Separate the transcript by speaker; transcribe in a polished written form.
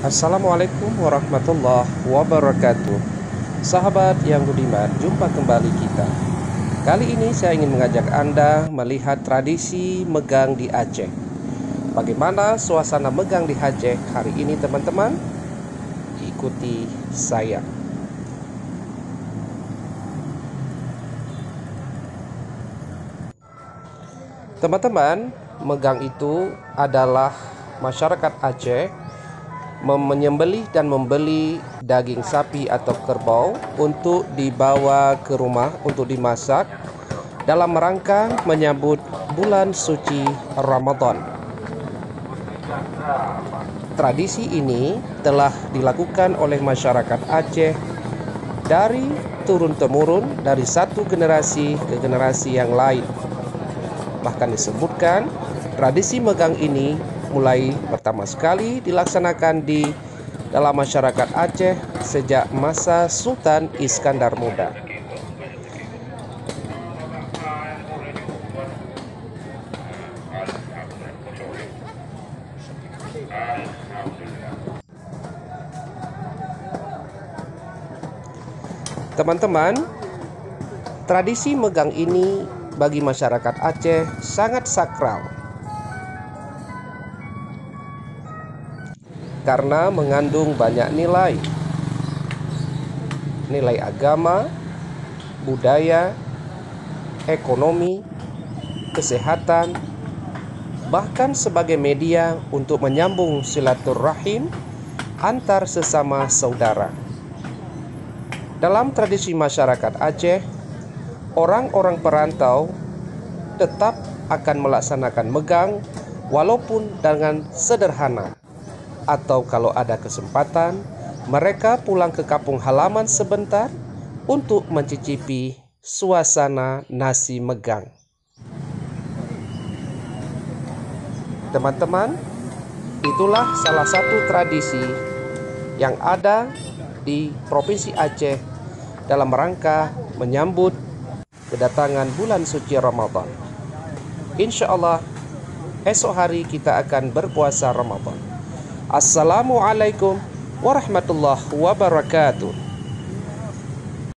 Speaker 1: Assalamualaikum warahmatullahi wabarakatuh. Sahabat yang budiman, jumpa kembali kita. Kali ini saya ingin mengajak Anda melihat tradisi megang di Aceh. Bagaimana suasana megang di Aceh hari ini, teman-teman? Ikuti saya. Teman-teman, megang itu adalah masyarakat Aceh menyembelih dan membeli daging sapi atau kerbau untuk dibawa ke rumah untuk dimasak dalam rangka menyambut bulan suci Ramadan. Tradisi ini telah dilakukan oleh masyarakat Aceh dari turun-temurun, dari satu generasi ke generasi yang lain. Bahkan disebutkan tradisi megang ini mulai pertama sekali dilaksanakan di dalam masyarakat Aceh sejak masa Sultan Iskandar Muda. Teman-teman, tradisi megang ini bagi masyarakat Aceh sangat sakral karena mengandung banyak nilai agama, budaya, ekonomi, kesehatan, bahkan sebagai media untuk menyambung silaturahim antar sesama saudara. Dalam tradisi masyarakat Aceh, orang-orang perantau tetap akan melaksanakan megang walaupun dengan sederhana, atau kalau ada kesempatan mereka pulang ke kampung halaman sebentar untuk mencicipi suasana nasi megang. Teman-teman, itulah salah satu tradisi yang ada di Provinsi Aceh dalam rangka menyambut kedatangan bulan suci Ramadan. Insya Allah esok hari kita akan berpuasa Ramadan. Assalamualaikum warahmatullahi wabarakatuh.